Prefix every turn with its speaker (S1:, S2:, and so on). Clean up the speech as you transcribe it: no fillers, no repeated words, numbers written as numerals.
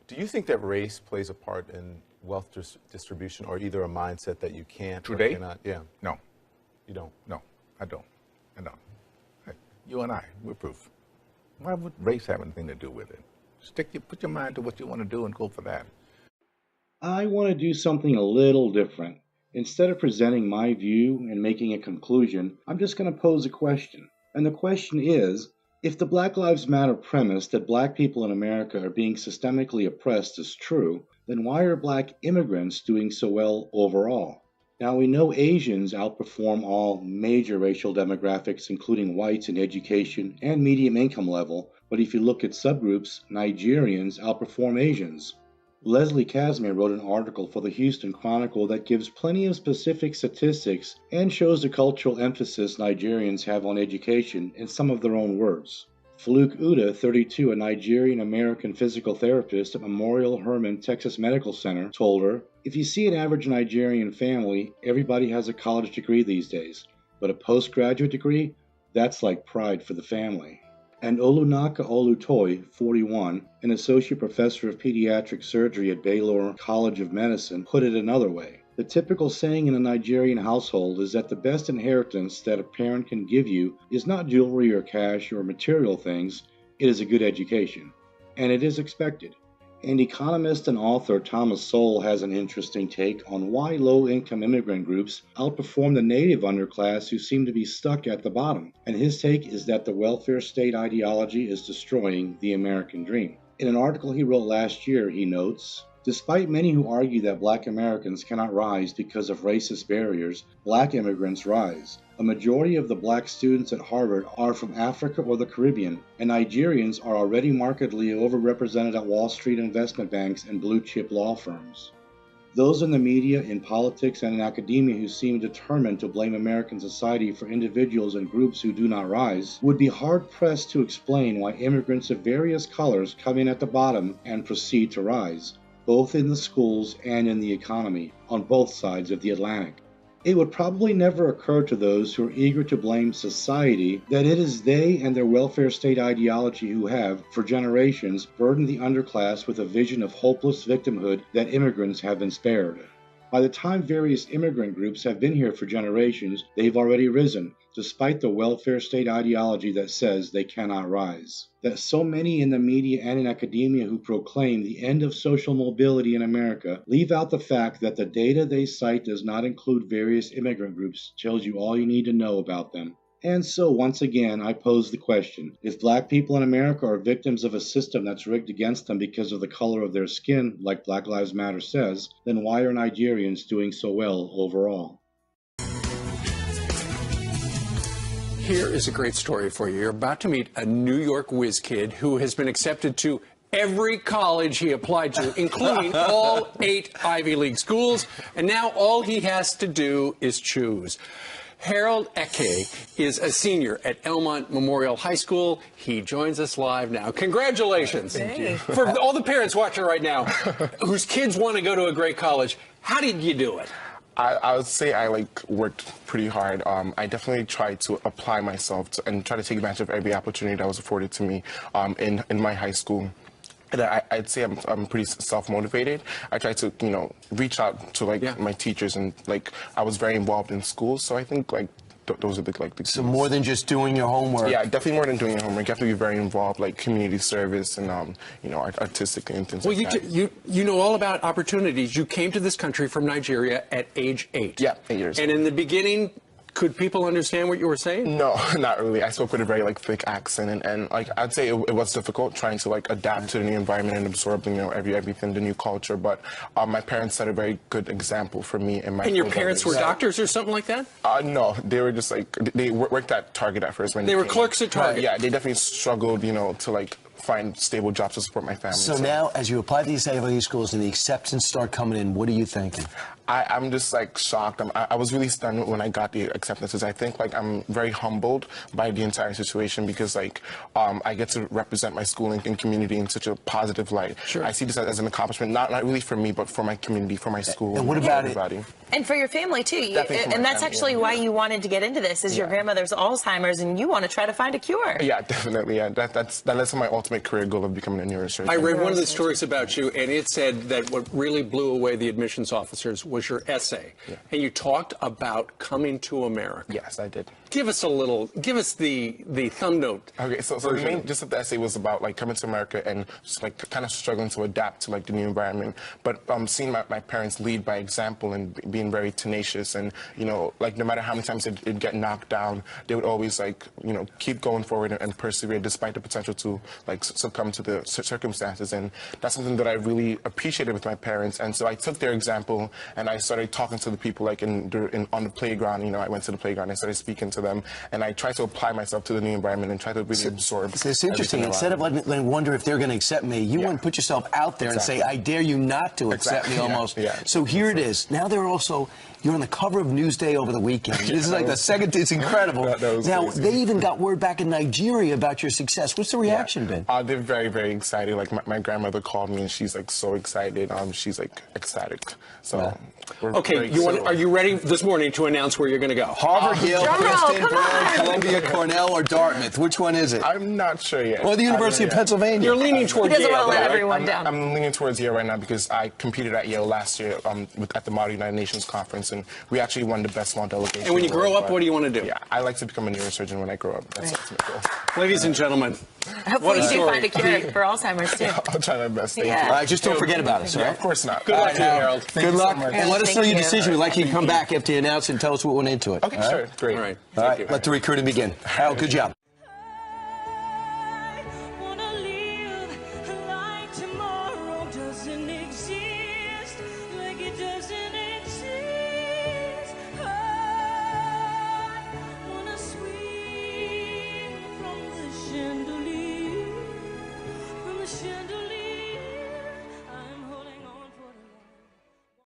S1: Do you think that race plays a part in wealth distribution, or either a mindset that you can't
S2: Today?
S1: or cannot? Yeah.
S2: No.
S1: You don't?
S2: No, I don't. I don't. Hey, you and I, we're proof. Why would race have anything to do with it? Put your mind to what you want to do and go for that.
S3: I want to do something a little different. Instead of presenting my view and making a conclusion, I'm just going to pose a question. And the question is, if the Black Lives Matter premise that black people in America are being systemically oppressed is true, then why are black immigrants doing so well overall? Now, we know Asians outperform all major racial demographics, including whites in education and medium income level, but if you look at subgroups, Nigerians outperform Asians. Leslie Casimir wrote an article for the Houston Chronicle that gives plenty of specific statistics and shows the cultural emphasis Nigerians have on education in some of their own words. Farouk Uda, 32, a Nigerian-American physical therapist at Memorial Hermann Texas Medical Center, told her, "If you see an average Nigerian family, everybody has a college degree these days, but a postgraduate degree, that's like pride for the family." And Olunaka Olutoy, 41, an associate professor of pediatric surgery at Baylor College of Medicine, put it another way. The typical saying in a Nigerian household is that the best inheritance that a parent can give you is not jewelry or cash or material things, it is a good education. And it is expected. And economist and author Thomas Sowell has an interesting take on why low-income immigrant groups outperform the native underclass who seem to be stuck at the bottom. And his take is that the welfare state ideology is destroying the American dream. In an article he wrote last year, he notes, "Despite many who argue that black Americans cannot rise because of racist barriers, black immigrants rise. A majority of the black students at Harvard are from Africa or the Caribbean, and Nigerians are already markedly overrepresented at Wall Street investment banks and blue-chip law firms." Those in the media, in politics, and in academia who seem determined to blame American society for individuals and groups who do not rise would be hard-pressed to explain why immigrants of various colors come in at the bottom and proceed to rise, both in the schools and in the economy, on both sides of the Atlantic. It would probably never occur to those who are eager to blame society that it is they and their welfare state ideology who have, for generations, burdened the underclass with a vision of hopeless victimhood that immigrants have been spared. By the time various immigrant groups have been here for generations, they've already risen, despite the welfare state ideology that says they cannot rise. That so many in the media and in academia who proclaim the end of social mobility in America leave out the fact that the data they cite does not include various immigrant groups tells you all you need to know about them. And so, once again, I pose the question, if black people in America are victims of a system that's rigged against them because of the color of their skin, like Black Lives Matter says, then why are Nigerians doing so well overall?
S4: Here is a great story for you. You're about to meet a New York whiz kid who has been accepted to every college he applied to, including all 8 Ivy League schools, and now all he has to do is choose. Harold Eke is a senior at Elmont Memorial High School. He joins us live now. Congratulations.
S5: Thank you.
S4: For all the parents watching right now whose kids want to go to a great college, how did you do it?
S6: I would say I worked pretty hard. I definitely tried to apply myself and try to take advantage of every opportunity that was afforded to me in my high school. And I'd say I'm pretty self-motivated. I try to, reach out to my teachers, and I was very involved in school. So I think those are the
S5: So more than just doing your homework.
S6: Yeah, definitely more than doing your homework. You have to be very involved, community service and artistic and things like that.
S4: You know all about opportunities. You came to this country from Nigeria at age 8.
S6: Yeah, 8 years.
S4: And in the beginning, could people understand what you were saying?
S6: No, not really. I spoke with a very thick accent, and I'd say it was difficult trying to adapt to the new environment and absorb everything, the new culture. But my parents set a very good example for me and my.
S4: And your parents were doctors or something like that?
S6: No, they were just they worked at Target at first when
S4: they were clerks at Target.
S6: Yeah, they definitely struggled, to find stable jobs to support my family.
S5: So now, as you apply to these Ivy League schools and the acceptance start coming in, what are you thinking?
S6: I'm just shocked. I was really stunned when I got the acceptances. I think I'm very humbled by the entire situation because I get to represent my school and community in such a positive light.
S4: Sure.
S6: I see this as an accomplishment, not really for me, but for my community, for my school.
S5: And what about
S6: everybody.
S7: And for your family too.
S6: And
S7: that's actually why you wanted to get into this, is your grandmother's Alzheimer's, and you want to try to find a cure.
S6: Yeah, definitely. Yeah, that's my ultimate ultimate career goal of becoming a neurosurgeon.
S4: I read one of the stories about you, and it said that what really blew away the admissions officers was your essay.
S6: Yeah.
S4: And you talked about coming to America.
S6: Yes, I did.
S4: Give us the thumb note.
S6: Okay, so the main gist of the essay was about like coming to America and just like kind of struggling to adapt to like the new environment, but seeing my parents lead by example and being very tenacious, and like no matter how many times they'd get knocked down, they would always like keep going forward and persevere despite the potential to like succumb to the circumstances, and that's something that I really appreciated with my parents. And so I took their example and I started talking to the people like on the playground. I went to the playground and started speaking to them, and I tried to apply myself to the new environment and try to really absorb.
S5: It's interesting. Instead of letting me wonder if they're going to accept me, you want to put yourself out there and say, I dare you not to accept me almost.
S6: Yeah.
S5: So here it is. Now you're on the cover of Newsday over the weekend. This is like the second, it's incredible. Now,
S6: crazy.
S5: they even got word back in Nigeria about your success. What's the reaction been?
S6: They're very, very excited. Like my grandmother called me and she's like so excited. She's like ecstatic. So
S4: okay, are you ready this morning to announce where you're going to go?
S5: Harvard, Yale, Princeton,
S7: come on.
S5: Columbia, Cornell, or Dartmouth? Which one is it?
S6: I'm not sure yet.
S5: Or the University of Pennsylvania?
S4: You're leaning towards
S7: He doesn't
S4: Yale.
S7: want to let
S4: right?
S7: everyone down.
S6: I'm leaning towards Yale right now because I competed at Yale last year at the Model United Nations Conference, and we actually won the best small delegation.
S4: And when you grow up, what do you want to do?
S6: Yeah, I like to become a neurosurgeon when I grow up. That's my goal.
S4: Ladies and gentlemen,
S7: Hopefully
S4: what a
S7: you do
S4: story.
S7: find a cure for Alzheimer's, too.
S6: I'll try my best. Thank
S7: Yeah.
S6: you.
S5: All right, just don't forget about us, all
S6: Yeah,
S5: right?
S6: of course not.
S4: Good luck to you, Harold.
S5: Good luck.
S6: much.
S5: And let us know
S7: Thank
S5: your
S7: you.
S5: decision. We'd like you to come back after you announce and tell us what went into it.
S6: Okay, sure. Great.
S4: All right.
S5: All
S4: Thank you.
S5: right, let the recruiting begin. Harold, good job.